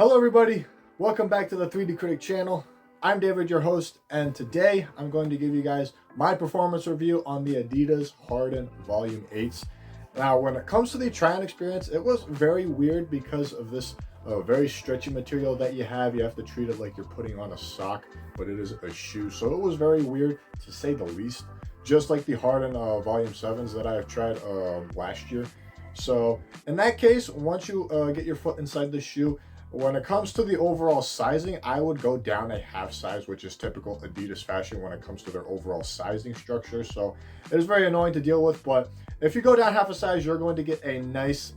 Hello everybody, welcome back to the 3D Critic channel. I'm David, your host, and today I'm going to give you guys my performance review on the Adidas Harden Volume 8s. Now, when it comes to the try-on experience, it was very weird because of this very stretchy material that you have. You have to treat it like you're putting on a sock, but it is a shoe. So it was very weird, to say the least, just like the Harden Volume 7s that I have tried last year. So in that case, once you get your foot inside the shoe, when it comes to the overall sizing, I would go down a half size, which is typical Adidas fashion when it comes to their overall sizing structure. So it is very annoying to deal with, but if you go down half a size, you're going to get a nice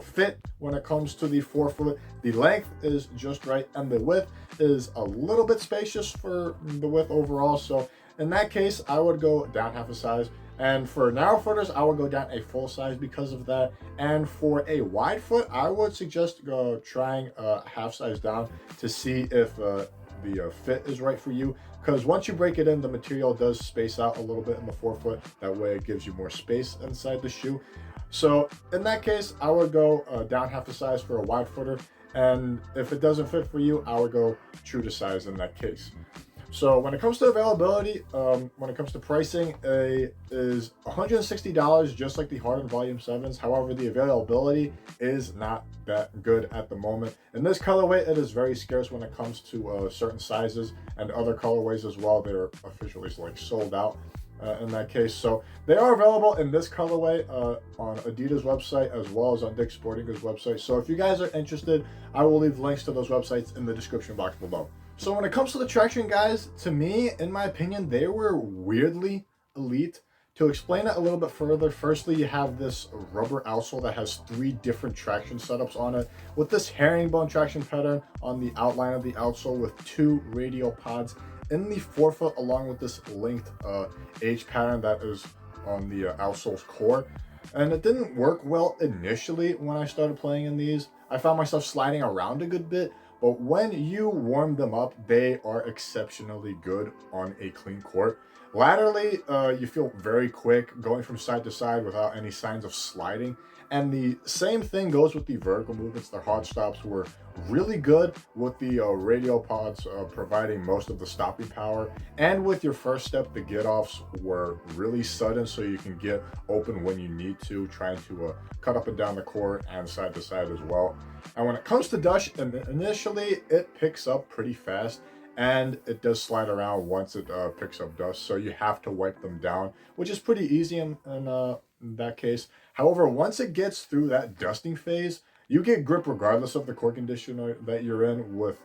fit when it comes to the forefoot. The length is just right, and the width is a little bit spacious for the width overall. So in that case, I would go down half a size. And for narrow footers, I would go down a full size because of that. And for a wide foot, I would suggest trying half size down to see if the fit is right for you. Because once you break it in, the material does space out a little bit in the forefoot. That way it gives you more space inside the shoe. So in that case, I would go down half a size for a wide footer. And if it doesn't fit for you, I would go true to size in that case. So when it comes to availability, when it comes to pricing, it is $160, just like the Harden Volume 7s. However, the availability is not that good at the moment. In this colorway, it is very scarce when it comes to certain sizes, and other colorways as well. They're officially like sold out in that case. So they are available in this colorway on Adidas website as well as on Dick's Sporting Goods website. So if you guys are interested, I will leave links to those websites in the description box below. So when it comes to the traction, guys, to me, in my opinion, they were weirdly elite. To explain it a little bit further, firstly, you have this rubber outsole that has 3 different traction setups on it, with this herringbone traction pattern on the outline of the outsole with 2 radial pods in the forefoot, along with this linked H pattern that is on the outsole's core. And it didn't work well initially when I started playing in these. I found myself sliding around a good bit. But when you warm them up, they are exceptionally good on a clean court. Laterally, you feel very quick, going from side to side without any signs of sliding. And the same thing goes with the vertical movements. The hard stops were really good, with the radial pods providing most of the stopping power. And with your first step, the get-offs were really sudden, so you can get open when you need to, trying to cut up and down the court and side to side as well. And when it comes to dust, initially it picks up pretty fast, and it does slide around once it picks up dust. So you have to wipe them down, which is pretty easy in that case. However, once it gets through that dusting phase, you get grip regardless of the court condition that you're in with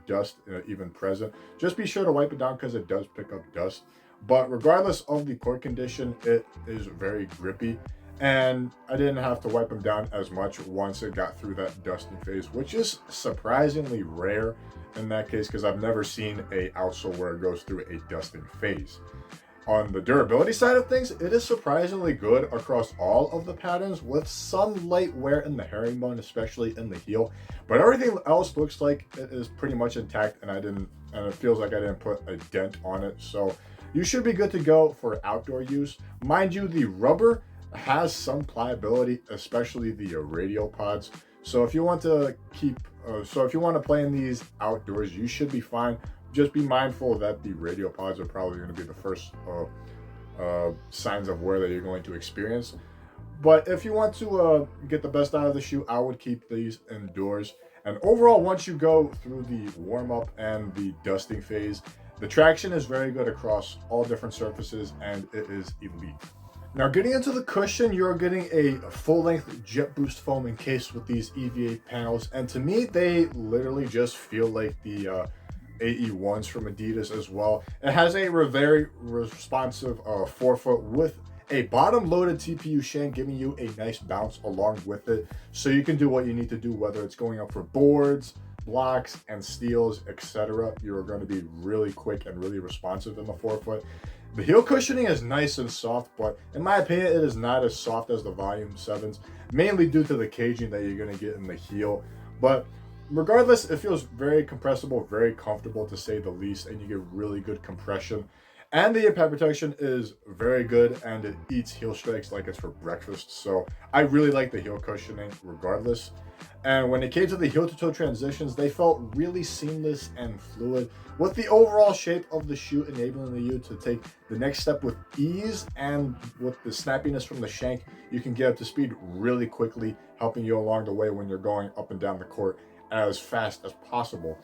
dust even present. Just be sure to wipe it down because it does pick up dust. But regardless of the court condition, it is very grippy. And I didn't have to wipe them down as much once it got through that dusting phase, which is surprisingly rare in that case, because I've never seen a outsole where it goes through a dusting phase. On the durability side of things, it is surprisingly good across all of the patterns, with some light wear in the herringbone, especially in the heel. But everything else looks like it is pretty much intact, and it feels like I didn't put a dent on it. So you should be good to go for outdoor use. Mind you, the rubber has some pliability, especially the radial pods. So if you want to play in these outdoors, you should be fine. Just be mindful that the radial pods are probably going to be the first signs of wear that you're going to experience. But if you want to get the best out of the shoe, I would keep these indoors. And overall, once you go through the warm-up and the dusting phase, the traction is very good across all different surfaces, and it is elite. Now, getting into the cushion, you're getting a full-length Jet Boost foam encased with these EVA panels, and to me, they literally just feel like the AE1s from Adidas as well. It has a very responsive forefoot with a bottom-loaded TPU shank, giving you a nice bounce along with it, so you can do what you need to do, whether it's going up for boards, blocks, and steals, etc. You're going to be really quick and really responsive in the forefoot. The heel cushioning is nice and soft, but in my opinion, it is not as soft as the Volume 7s, mainly due to the caging that you're going to get in the heel. But regardless, it feels very compressible, very comfortable to say the least, and you get really good compression. And the impact protection is very good, and it eats heel strikes like it's for breakfast. So I really like the heel cushioning regardless. And when it came to the heel to toe transitions, they felt really seamless and fluid, with the overall shape of the shoe enabling you to take the next step with ease. And with the snappiness from the shank, you can get up to speed really quickly, helping you along the way when you're going up and down the court as fast as possible.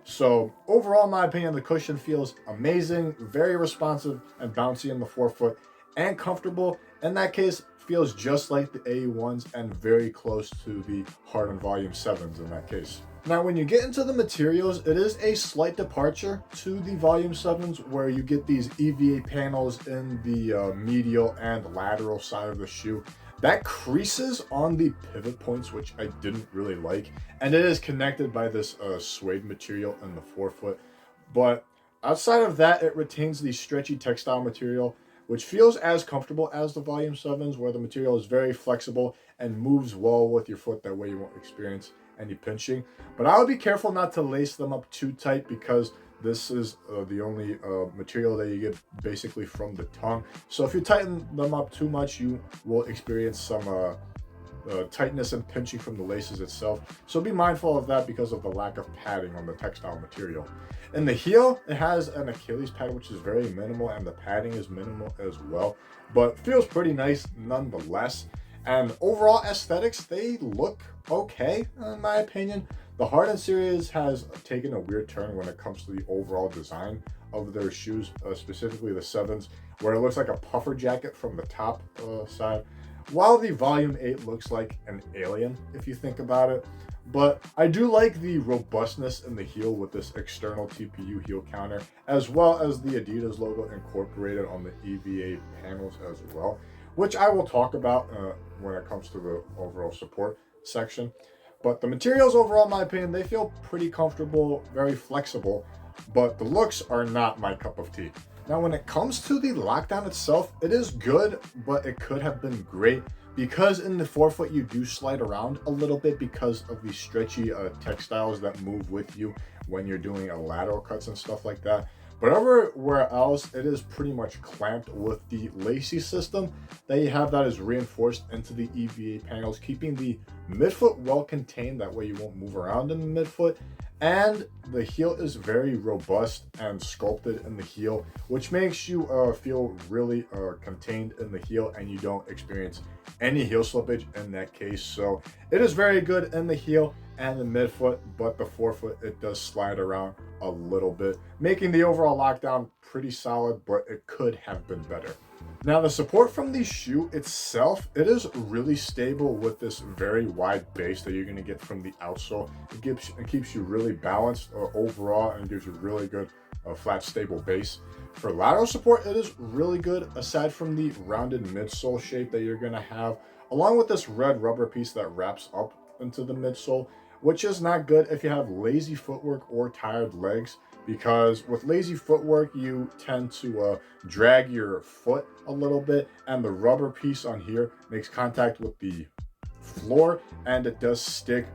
So overall, in my opinion, the cushion feels amazing, very responsive and bouncy in the forefoot, and comfortable. In that case, feels just like the AE1s and very close to the Harden Volume 7s in that case. Now, when you get into the materials, it is a slight departure to the Volume 7s, where you get these EVA panels in the medial and lateral side of the shoe. That creases on the pivot points, which I didn't really like, and it is connected by this suede material in the forefoot. But outside of that, it retains the stretchy textile material, which feels as comfortable as the Volume 7s, where the material is very flexible and moves well with your foot. That way you won't experience any pinching. But I would be careful not to lace them up too tight, because this is the only material that you get basically from the tongue. So if you tighten them up too much, you will experience some tightness and pinching from the laces itself. So be mindful of that because of the lack of padding on the textile material. In the heel, it has an Achilles pad, which is very minimal, and the padding is minimal as well, but feels pretty nice nonetheless. And overall aesthetics, they look okay in my opinion. The Harden series has taken a weird turn when it comes to the overall design of their shoes, specifically the 7s, where it looks like a puffer jacket from the top side, while the Volume 8 looks like an alien, if you think about it. But I do like the robustness in the heel with this external TPU heel counter, as well as the Adidas logo incorporated on the EVA panels as well, which I will talk about when it comes to the overall support section. But the materials overall, in my opinion, they feel pretty comfortable, very flexible, but the looks are not my cup of tea. Now, when it comes to the lockdown itself, it is good, but it could have been great, because in the forefoot you do slide around a little bit because of the stretchy textiles that move with you when you're doing lateral cuts and stuff like that. But everywhere else, it is pretty much clamped with the lacy system that you have that is reinforced into the EVA panels, keeping the midfoot well contained. That way you won't move around in the midfoot. And the heel is very robust and sculpted in the heel, which makes you feel really contained in the heel, and you don't experience any heel slippage in that case. So it is very good in the heel and the midfoot, but the forefoot, it does slide around a little bit, making the overall lockdown pretty solid, but it could have been better. Now, the support from the shoe itself, it is really stable with this very wide base that you're going to get from the outsole. It keeps you really balanced overall, and gives you really good flat, stable base. For lateral support, it is really good, aside from the rounded midsole shape that you're going to have, along with this red rubber piece that wraps up into the midsole, which is not good if you have lazy footwork or tired legs, because with lazy footwork, you tend to drag your foot a little bit, and the rubber piece on here makes contact with the floor, and it does stick,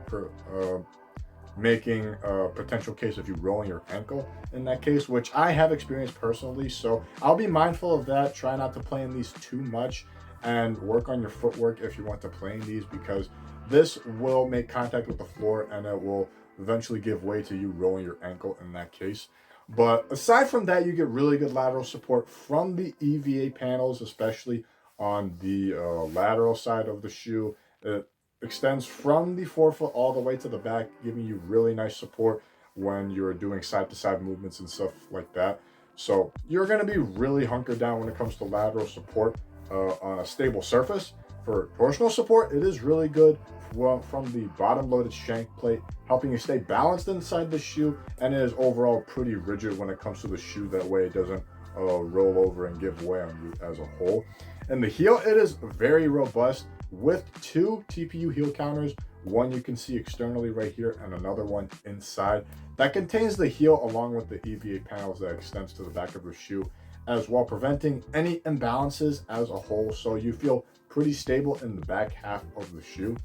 making a potential case of you rolling your ankle in that case, which I have experienced personally. So I'll be mindful of that. Try not to play in these too much, and work on your footwork if you want to play in these, because this will make contact with the floor, and it will eventually give way to you rolling your ankle in that case. But aside from that, you get really good lateral support from the EVA panels, especially on the lateral side of the shoe. It extends from the forefoot all the way to the back, giving you really nice support when you're doing side-to-side movements and stuff like that. So you're going to be really hunkered down when it comes to lateral support on a stable surface. For torsional support, it is really good from the bottom-loaded shank plate, helping you stay balanced inside the shoe, and it is overall pretty rigid when it comes to the shoe. That way it doesn't roll over and give way on you as a whole. And the heel, it is very robust with two TPU heel counters. One you can see externally right here, and another one inside that contains the heel along with the EVA panels that extends to the back of the shoe as well, preventing any imbalances as a whole. So you feel pretty stable in the back half of the shoe.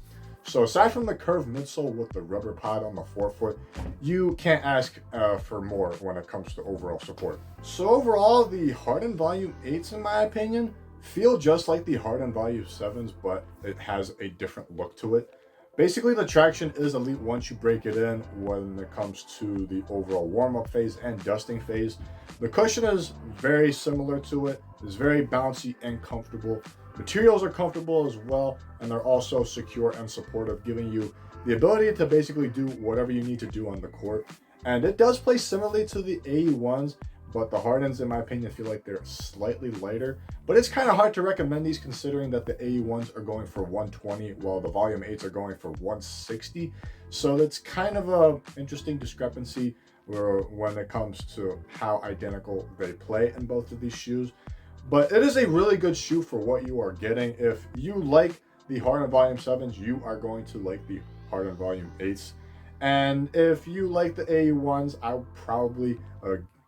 So aside from the curved midsole with the rubber pod on the forefoot, you can't ask for more when it comes to overall support. So overall, the Harden Volume 8s, in my opinion, feel just like the Harden Volume 7s, but it has a different look to it. Basically, the traction is elite once you break it in when it comes to the overall warm-up phase and dusting phase. The cushion is very similar to it. It's very bouncy and comfortable. Materials are comfortable as well, and they're also secure and supportive, giving you the ability to basically do whatever you need to do on the court. And it does play similarly to the AE1s, but the Hardens, in my opinion, feel like they're slightly lighter. But it's kind of hard to recommend these considering that the AE1s are going for 120 while the Volume 8s are going for 160. So that's kind of a interesting discrepancy when it comes to how identical they play in both of these shoes. But it is a really good shoe for what you are getting. If you like the Harden Volume 7s, you are going to like the Harden Volume 8s. And if you like the AE1s, I would probably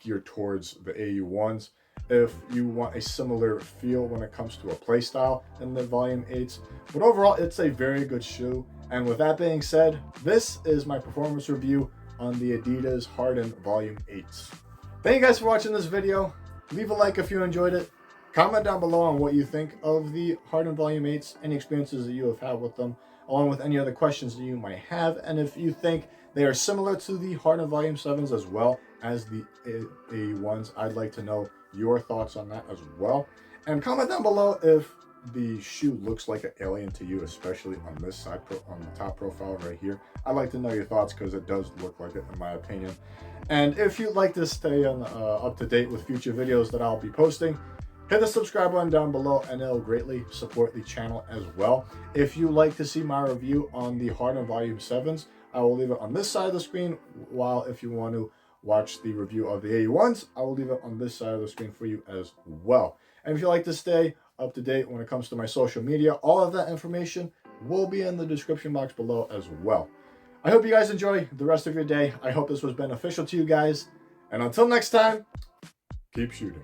gear towards the AE1s. If you want a similar feel when it comes to a play style in the Volume 8s. But overall, it's a very good shoe. And with that being said, this is my performance review on the Adidas Harden Volume 8s. Thank you guys for watching this video. Leave a like if you enjoyed it. Comment down below on what you think of the Harden Volume 8s, any experiences that you have had with them, along with any other questions that you might have. And if you think they are similar to the Harden Volume 7s as well as the AE1s, I'd like to know your thoughts on that as well. And comment down below if the shoe looks like an alien to you, especially on this side, on the top profile right here. I'd like to know your thoughts because it does look like it in my opinion. And if you'd like to stay up to date with future videos that I'll be posting, hit the subscribe button down below and it'll greatly support the channel as well. If you like to see my review on the Harden Volume 7s, I will leave it on this side of the screen, while if you want to watch the review of the AE1s, I will leave it on this side of the screen for you as well. And if you like to stay up to date when it comes to my social media, all of that information will be in the description box below as well. I hope you guys enjoy the rest of your day. I hope this was beneficial to you guys. And until next time, keep shooting.